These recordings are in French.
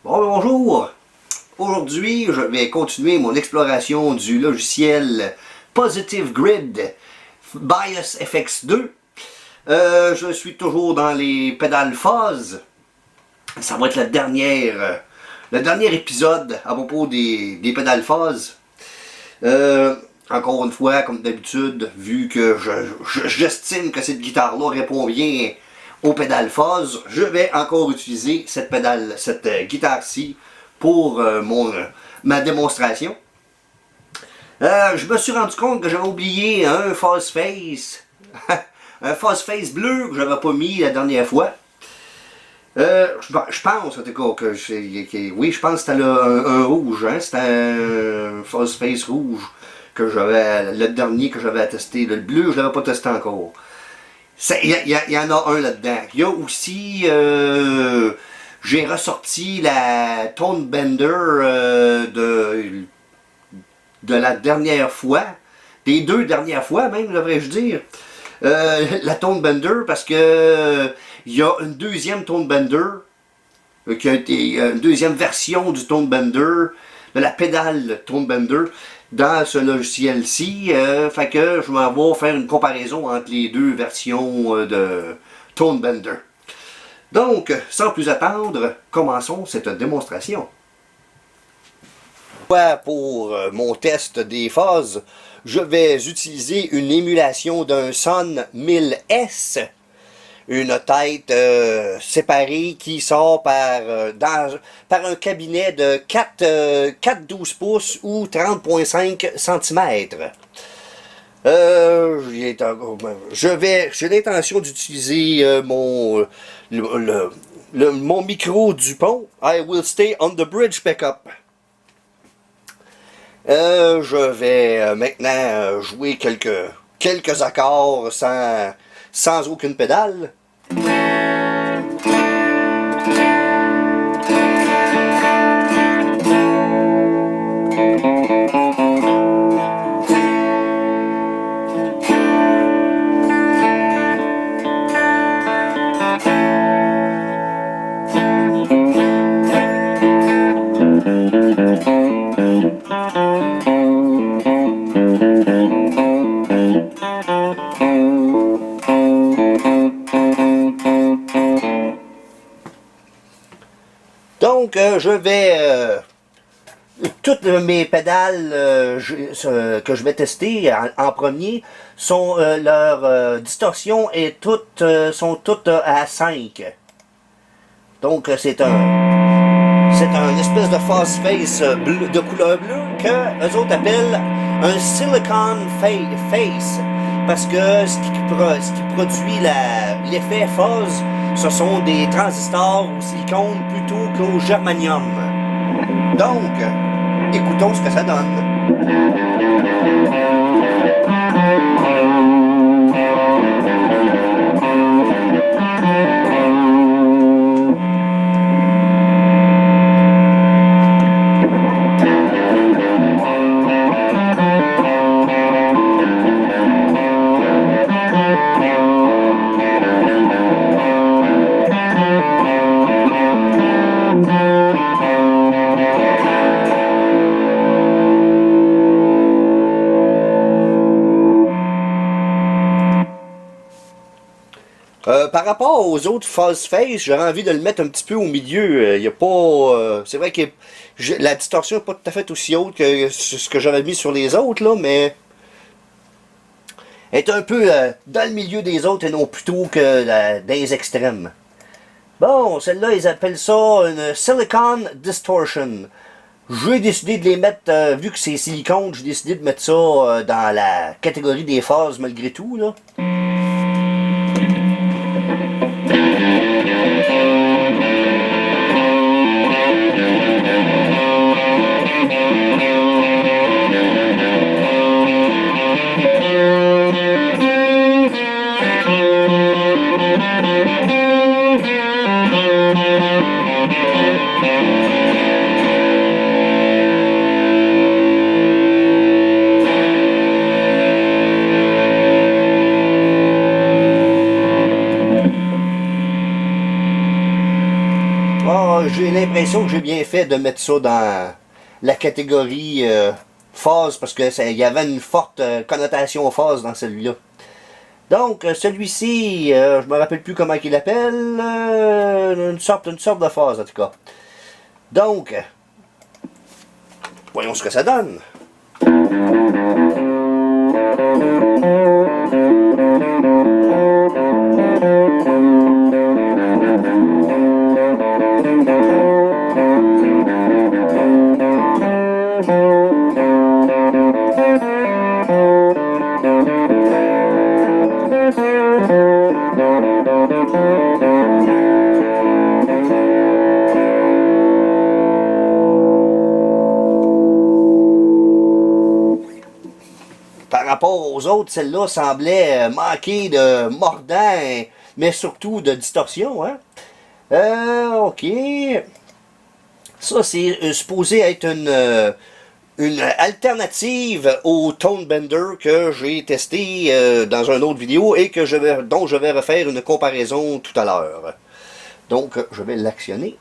Bonjour! Aujourd'hui, je vais continuer mon exploration du logiciel Positive Grid Bios FX2. Je suis toujours dans les pédales fuzz. Ça va être le dernier épisode à propos des pédales fuzz. Encore une fois, comme d'habitude, vu que j'estime que cette guitare-là répond bien aux pédales fuzz, je vais encore utiliser cette guitare-ci pour ma démonstration. Je me suis rendu compte que j'avais oublié un fuzz face, un fuzz face bleu que j'avais pas mis la dernière fois. Je pense en tout cas oui, je pense que c'était un rouge, hein, c'était un fuzz face rouge que j'avais, le dernier que j'avais testé. Le bleu, je l'avais pas testé encore. Il y en a un là-dedans. Il y a aussi, j'ai ressorti la Tone Bender de la dernière fois, des deux dernières fois même, devrais-je dire. La Tone Bender, parce que il y a une deuxième Tone Bender, qui a été une deuxième version du Tone Bender, de la pédale Tone Bender, dans ce logiciel-ci. Fait que je m'en vais faire une comparaison entre les deux versions de Tone Bender. Donc, sans plus attendre, commençons cette démonstration. Pour mon test des phases, je vais utiliser une émulation d'un Son 1000S, une tête séparée qui sort par un cabinet de 4,12 pouces ou 30,5 cm. J'ai l'intention d'utiliser mon micro Dupont. I will stay on the bridge pickup. Je vais maintenant jouer quelques accords sans aucune pédale. Donc, je vais... toutes mes pédales que je vais tester en premier, leur distorsion sont toutes à 5. Donc, c'est un espèce de fuzz face de couleur bleue que eux autres appellent un silicon face. Parce que ce qui produit l'effet fuzz, ce sont des transistors au silicone plutôt qu'au germanium. Donc, écoutons ce que ça donne. Par rapport aux autres fuzz face, j'aurais envie de le mettre un petit peu au milieu. Il y a pas, c'est vrai que la distorsion n'est pas tout à fait aussi haute que ce que j'avais mis sur les autres, là, mais elle est un peu dans le milieu des autres et non plutôt que dans les extrêmes. Bon, celle-là, ils appellent ça une Silicon Distortion. J'ai décidé de les mettre, vu que c'est silicone, j'ai décidé de mettre ça dans la catégorie des phases malgré tout, là. Ah, j'ai l'impression que j'ai bien fait de mettre ça dans la catégorie phase parce que il y avait une forte connotation phase dans celui-là. Donc, celui-ci, je me rappelle plus comment il l'appelle, une sorte de phase en tout cas. Donc, voyons ce que ça donne. Par rapport aux autres, celle-là semblait manquer de mordant, mais surtout de distorsion. Hein? Ok. Ça, c'est supposé être une alternative au Tone Bender que j'ai testé dans une autre vidéo et que dont je vais refaire une comparaison tout à l'heure. Donc, je vais l'actionner.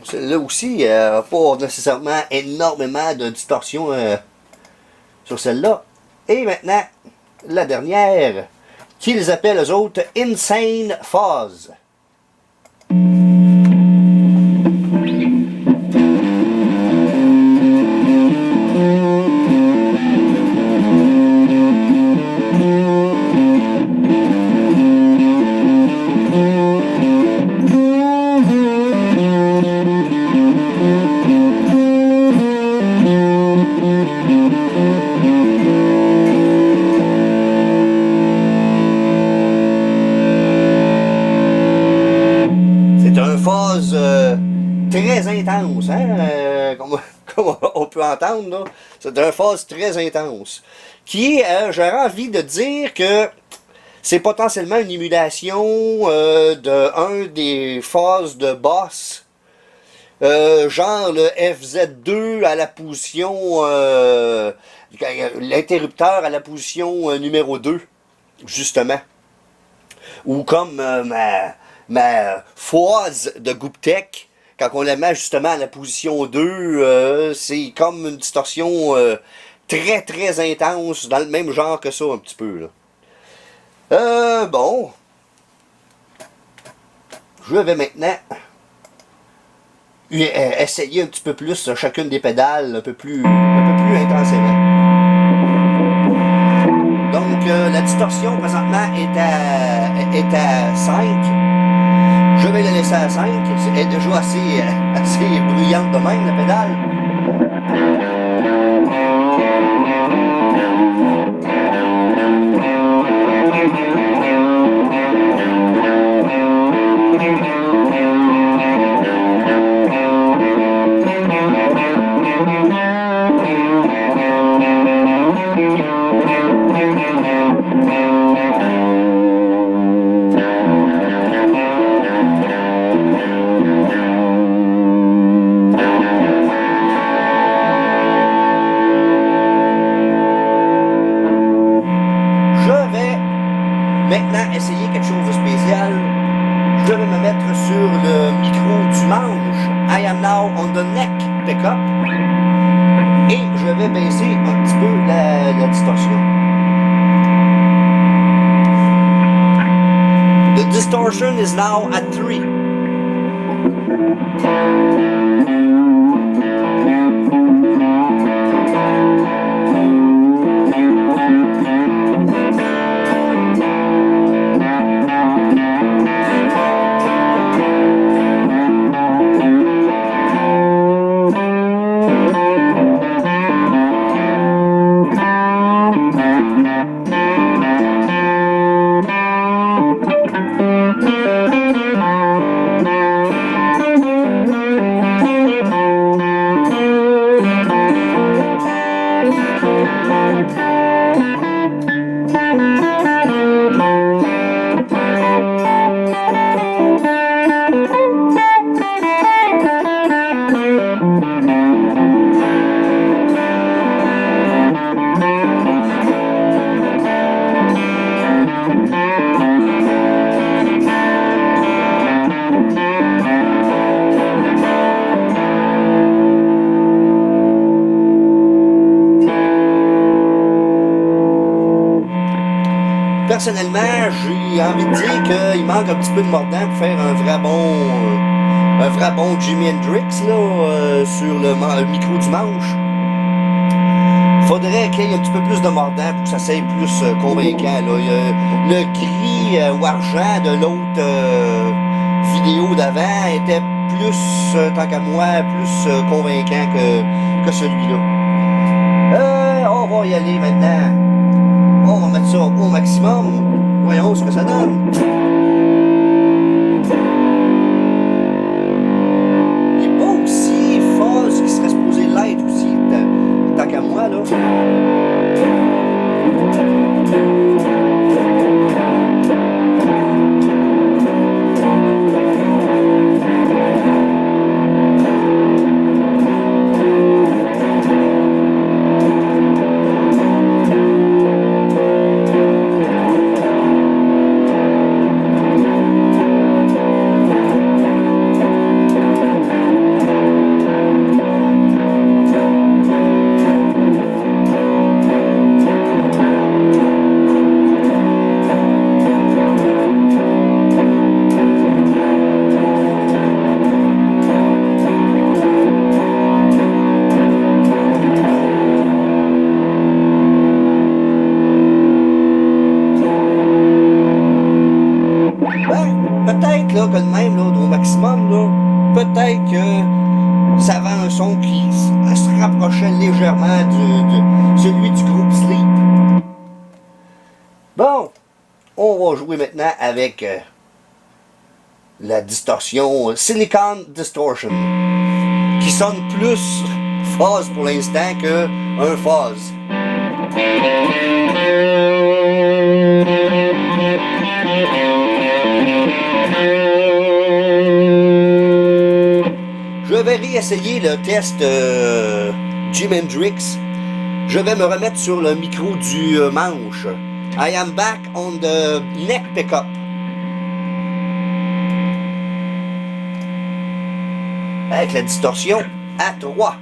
Celle-là aussi, pas nécessairement énormément de distorsion sur celle-là. Et maintenant, la dernière, qu'ils appellent eux autres Insane Fuzz. Très intense, hein? Comme on peut entendre, là. C'est un phase très intense. Qui est, j'aurais envie de dire que c'est potentiellement une émulation de un des phases de boss. Genre le FZ2 à la position l'interrupteur à la position numéro 2, justement. Ou comme ma phase de Gouptek, quand on la met justement à la position 2, c'est comme une distorsion très très intense, dans le même genre que ça un petit peu. Là. Bon. Je vais maintenant essayer un petit peu plus chacune des pédales, un peu plus intensément. Donc la distorsion présentement est à 5. Je vais la laisser à 5. Elle est déjà assez bruyante de même, la pédale. Maintenant, essayer quelque chose de spécial. Je vais me mettre sur le micro du manche. I am now on the neck pickup. Et je vais baisser un petit peu la distorsion. The distortion is now at 3. personnellement, j'ai envie de dire qu'il manque un petit peu de mordant pour faire un vrai bon Jimi Hendrix là, sur le micro du manche. Faudrait qu'il y ait un petit peu plus de mordant pour que ça soit plus convaincant. Là. Le gris ou argent de l'autre vidéo d'avant était plus, tant qu'à moi, plus convaincant que celui-là. On va y aller maintenant. On va mettre ça au maximum. Voyons ce que ça donne. Il n'est pas aussi fuzz qu'il serait supposé l'être aussi, tant qu'à moi, là. Peut-être là, que le même, là, au maximum, là, peut-être que ça avait un son qui se rapprochait légèrement de celui du groupe Sleep. Bon, on va jouer maintenant avec la distorsion Silicon Distortion, qui sonne plus fuzz pour l'instant qu'un fuzz. Je vais réessayer le test Jimi Hendrix. Je vais me remettre sur le micro du manche. I am back on the neck pickup. Avec la distorsion à 3.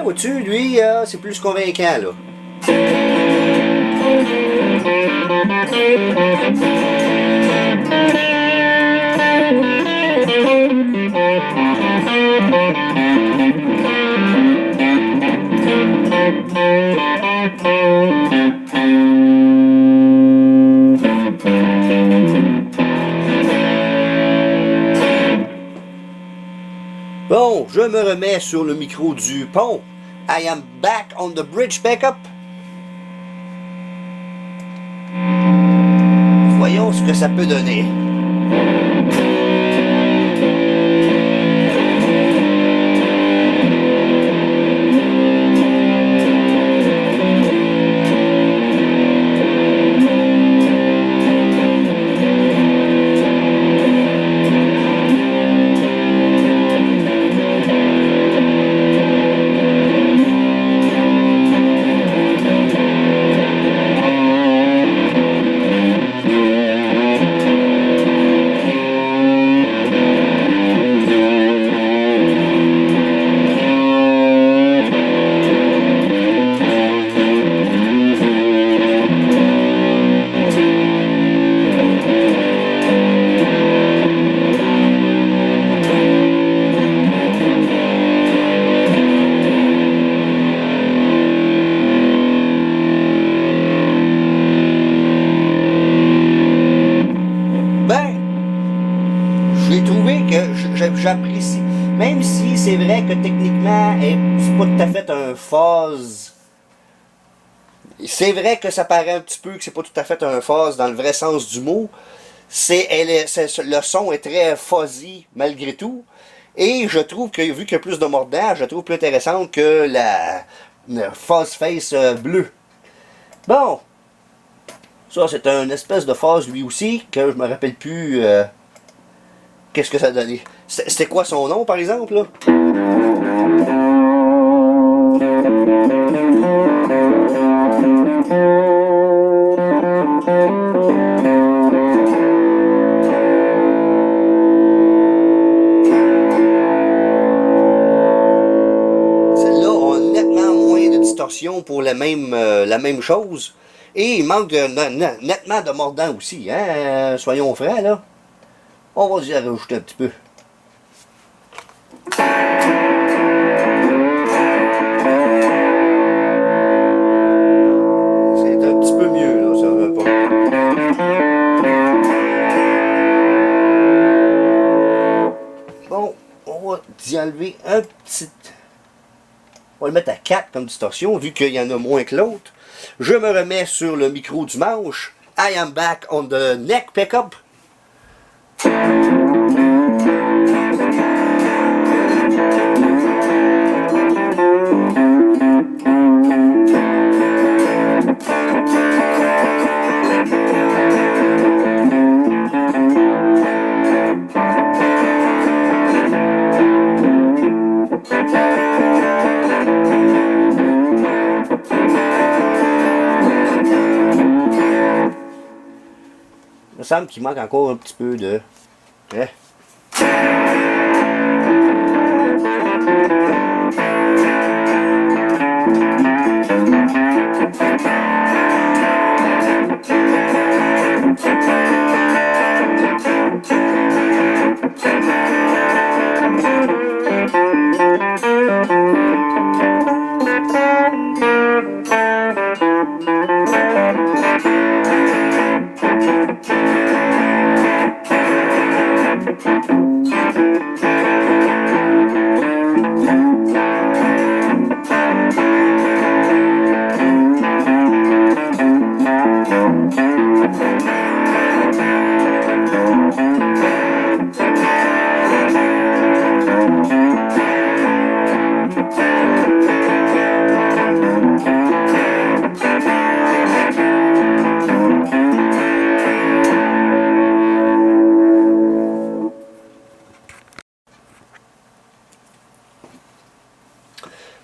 Vois-tu, lui, c'est plus convaincant, là. Bon, je me remets sur le micro du pont. I am back on the bridge backup. Voyons ce que ça peut donner. j'apprécie. Même si c'est vrai que techniquement, c'est pas tout à fait un fuzz. C'est vrai que ça paraît un petit peu que c'est pas tout à fait un fuzz dans le vrai sens du mot. Le son est très fuzzy malgré tout. Et je trouve que, vu qu'il y a plus de mordant, je trouve plus intéressante que la fuzz face bleue. Bon. Ça, c'est un espèce de fuzz lui aussi, que je me rappelle plus qu'est-ce que ça donnait. C'était quoi son nom, par exemple, là? Pour la même chose. Et il manque nettement de mordant aussi, hein? Soyons francs, là. On va y rajouter un petit peu. C'est un petit peu mieux, là, ça va pas. Bon, on va y enlever un petit... On va le mettre à 4 comme distorsion, vu qu'il y en a moins que l'autre. Je me remets sur le micro du manche. I am back on the neck pickup. Il me semble qu'il manque encore un petit peu de... Hein?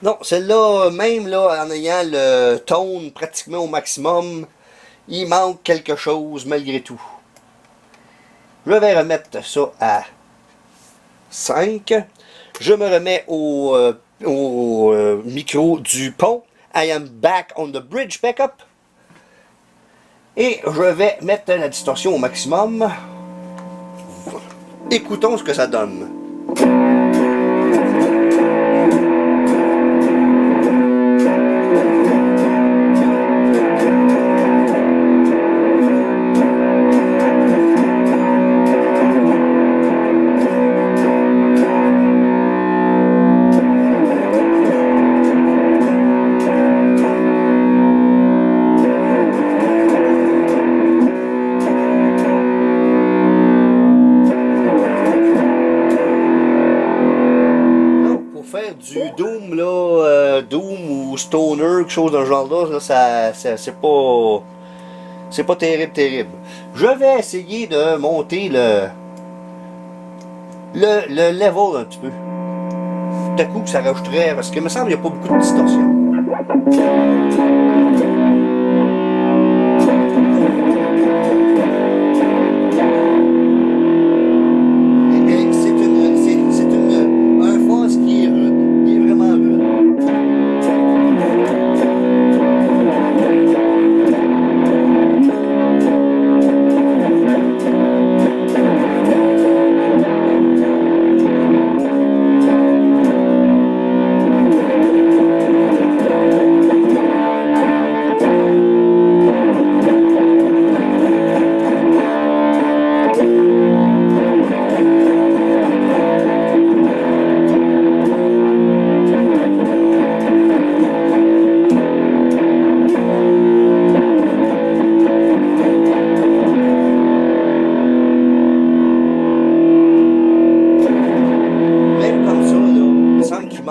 Non, celle-là, même là, en ayant le tone pratiquement au maximum, il manque quelque chose malgré tout. Je vais remettre ça à 5. Je me remets au micro du pont. I am back on the bridge pickup. Et je vais mettre la distorsion au maximum. Écoutons ce que ça donne. Du Doom là, Doom ou Stoner, quelque chose dans ce genre-là, c'est pas terrible. Je vais essayer de monter le level un petit peu. Tout à coup que ça rajouterait, parce qu'il me semble qu'il n'y a pas beaucoup de distorsion.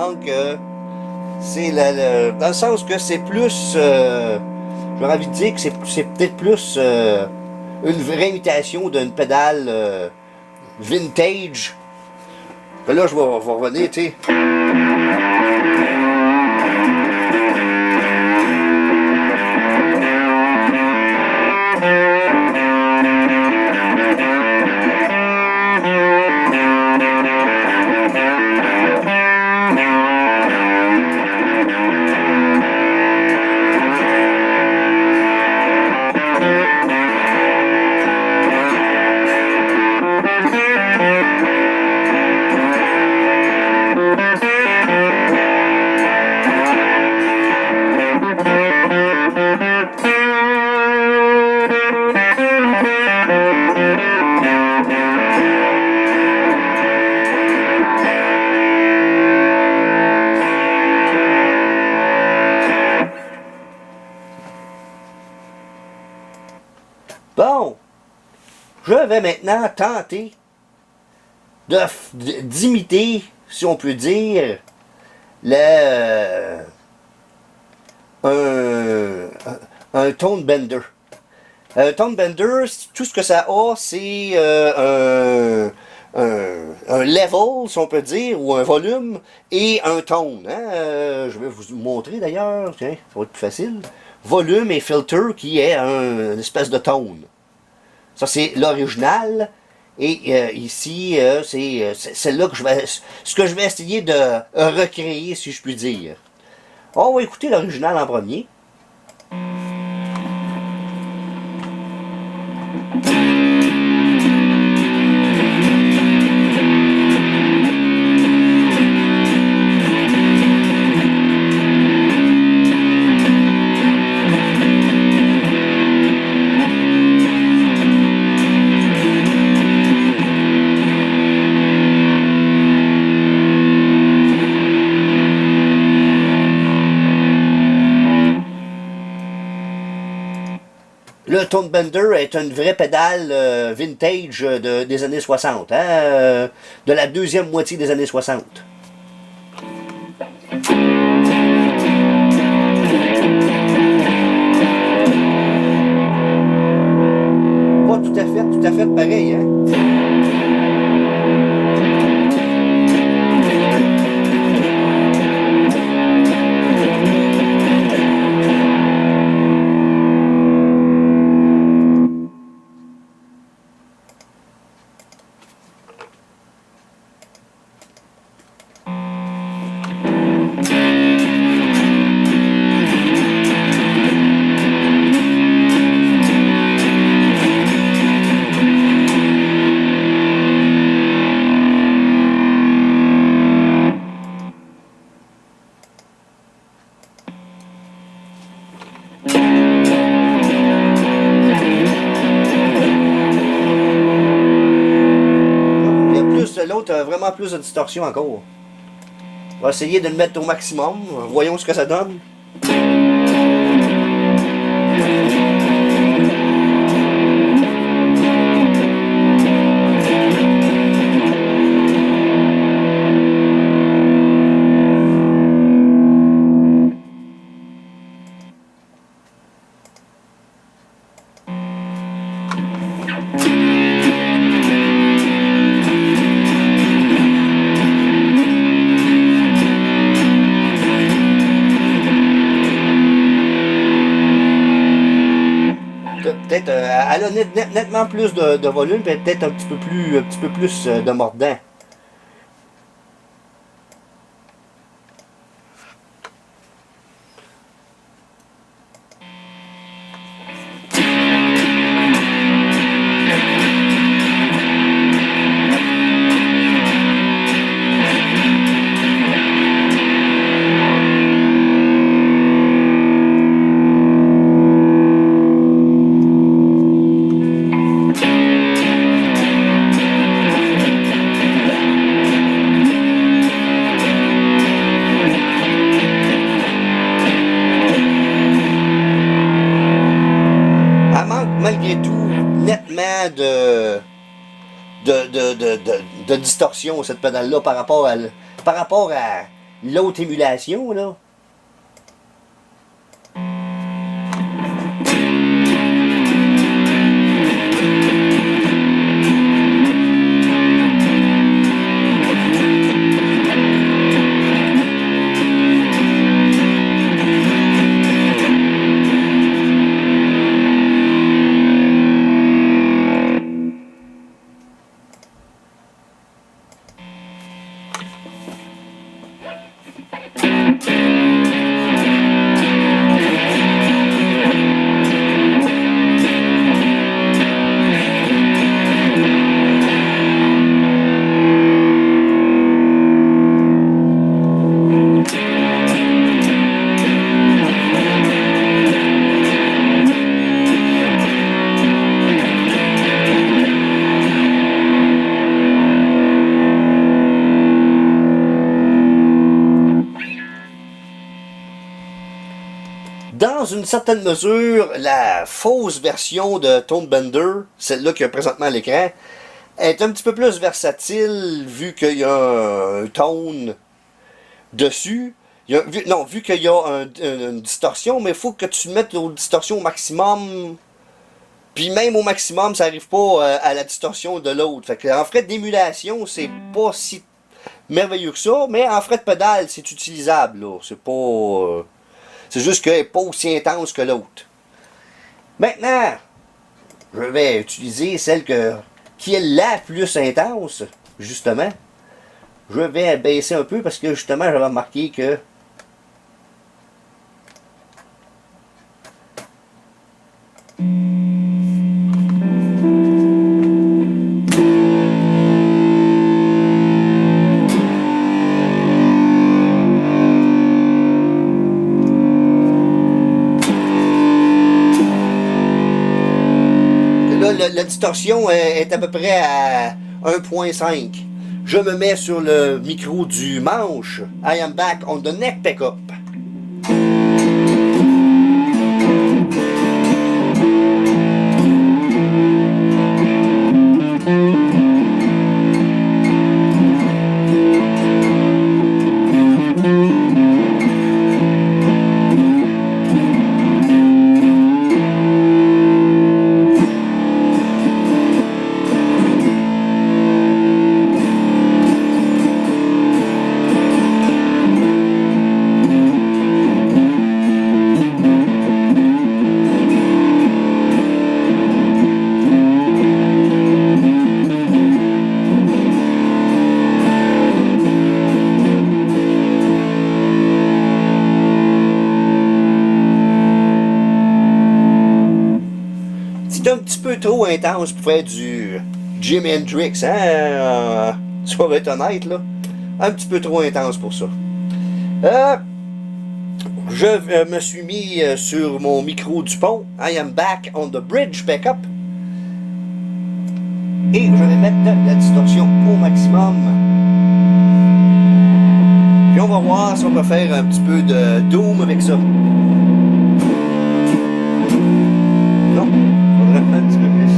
manque c'est dans le sens que c'est plus j'aurais envie de dire que c'est peut-être plus une vraie imitation d'une pédale vintage. Là je vais revenir, tu sais. Bon, je vais maintenant tenter d'imiter, si on peut dire, un tone bender. Un tone bender, tout ce que ça a, c'est un level, si on peut dire, ou un volume, et un tone. Hein? Je vais vous montrer d'ailleurs, tiens, ça va être plus facile. Volume et filter qui est une espèce de tone. Ça c'est l'original. Et ici, c'est celle-là que ce que je vais essayer de recréer, si je puis dire. On va écouter l'original en premier. Le Tone Bender est une vraie pédale vintage des années 60, hein, de la deuxième moitié des années 60. Pas tout à fait pareil, hein. L'autre a vraiment plus de distorsion encore. On va essayer de le mettre au maximum. Voyons ce que ça donne. Peut-être, elle a nettement plus de volume, peut-être un petit peu plus de mordant. Malgré tout, nettement de distorsion, cette pédale-là, par rapport à l'autre émulation, là. Dans une certaine mesure, la fausse version de Tone Bender, celle-là qui est présentement à l'écran, est un petit peu plus versatile vu qu'il y a un tone dessus. Vu qu'il y a une distorsion, mais il faut que tu mettes la distorsion au maximum. Puis même au maximum, ça n'arrive pas à la distorsion de l'autre. Fait que en frais d'émulation, c'est pas si merveilleux que ça, mais en frais de pédale, c'est utilisable, là. C'est pas... c'est juste qu'elle n'est pas aussi intense que l'autre. Maintenant, je vais utiliser celle qui est la plus intense, justement. Je vais baisser un peu parce que justement, j'avais remarqué que la distorsion est à peu près à 1.5. Je me mets sur le micro du manche. I am back on the neck pickup. C'est un petit peu trop intense pour faire du Jimi Hendrix, hein? Tu vas être honnête, là. Un petit peu trop intense pour ça. Je me suis mis sur mon micro du pont. I am back on the bridge backup. Et je vais mettre la distorsion au maximum. Puis on va voir si on peut faire un petit peu de doom avec ça. Non, faudrait un petit peu plus.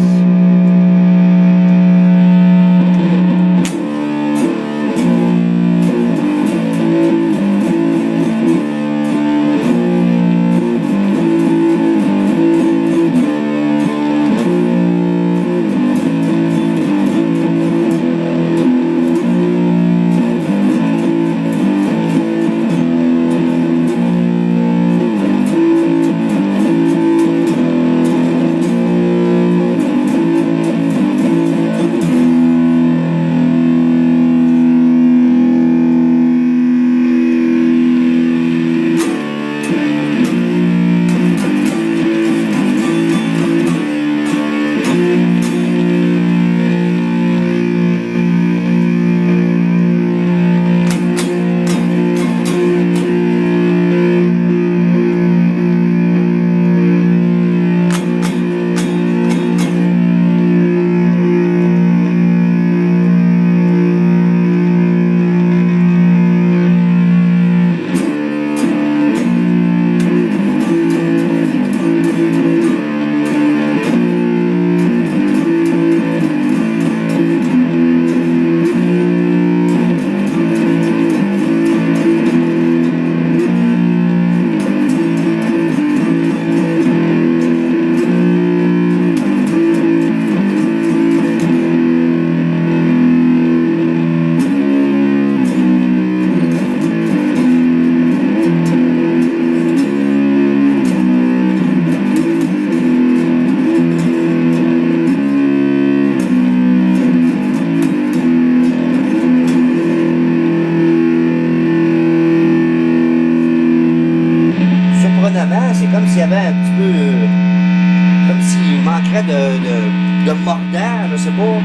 de mordant, je sais pas.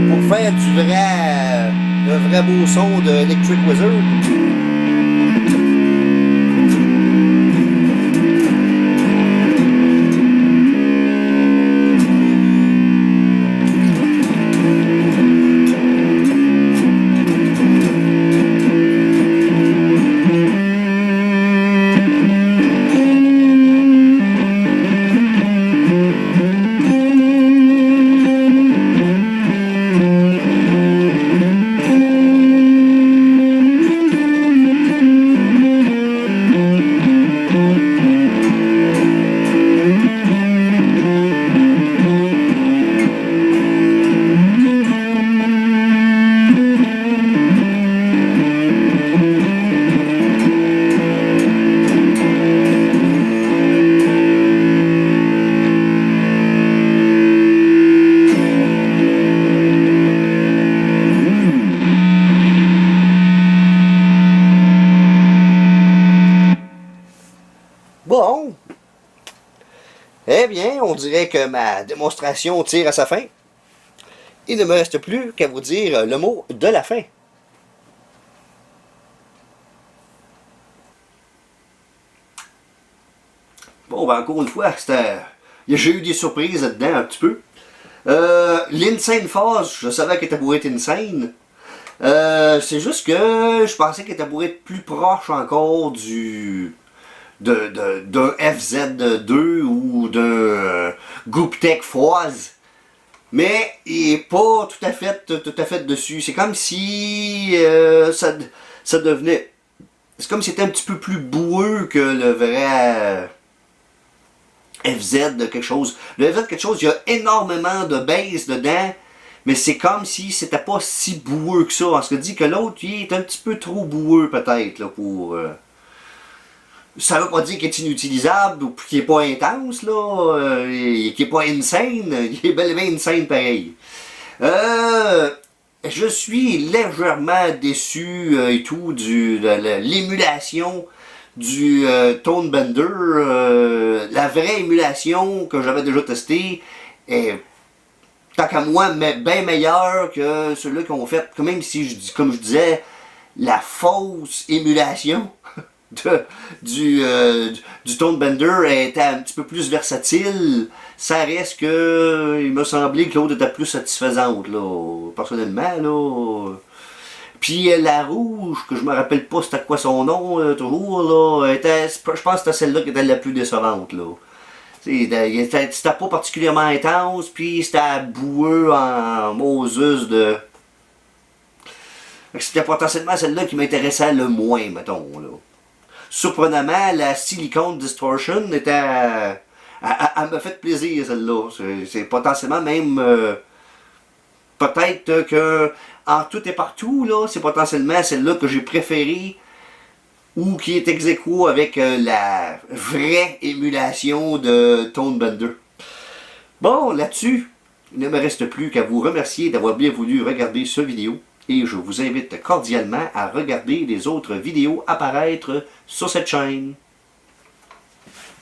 Pour faire un vrai beau son de Electric Wizard. Bon, eh bien, on dirait que ma démonstration tire à sa fin. Il ne me reste plus qu'à vous dire le mot de la fin. Bon, ben encore une fois, j'ai eu des surprises là-dedans un petit peu. L'Insane Phase, je savais qu'elle était bourrée être insane. C'est juste que je pensais qu'elle était bourrée être plus proche encore d'un FZ2 ou d'un Gooptech Foise, mais il n'est pas tout à fait dessus. C'est comme si ça devenait, c'est comme si c'était un petit peu plus boueux que le vrai FZ de quelque chose. Le FZ de quelque chose, il y a énormément de bass dedans, mais c'est comme si c'était pas si boueux que ça. On se dit que l'autre, il est un petit peu trop boueux peut-être pour... ça veut pas dire qu'il est inutilisable ou qu'il est pas intense, là, qu'il est pas insane, il est bel et bien insane pareil. Je suis légèrement déçu et tout de l'émulation du Tone Bender. La vraie émulation que j'avais déjà testée est, tant qu'à moi, bien meilleure que ceux-là qu'on fait, même si, comme je disais, la fausse émulation du Tone Bender était un petit peu plus versatile. Ça reste que il m'a semblé que l'autre était plus satisfaisante, là, personnellement, là. Puis la rouge, que je me rappelle pas c'était quoi son nom, toujours, là, je pense que c'était celle-là qui était la plus décevante, là. C'était pas particulièrement intense, puis c'était boueux en Moses de... C'était potentiellement celle-là qui m'intéressait le moins, mettons, là. Surprenamment, la Silicone Distortion était... Elle m'a fait plaisir, celle-là. C'est potentiellement même... peut-être que en tout et partout, là, c'est potentiellement celle-là que j'ai préférée ou qui est ex aequo avec la vraie émulation de Tone Bender. Bon, là-dessus, il ne me reste plus qu'à vous remercier d'avoir bien voulu regarder cette vidéo et je vous invite cordialement à regarder les autres vidéos apparaître sur cette chaîne.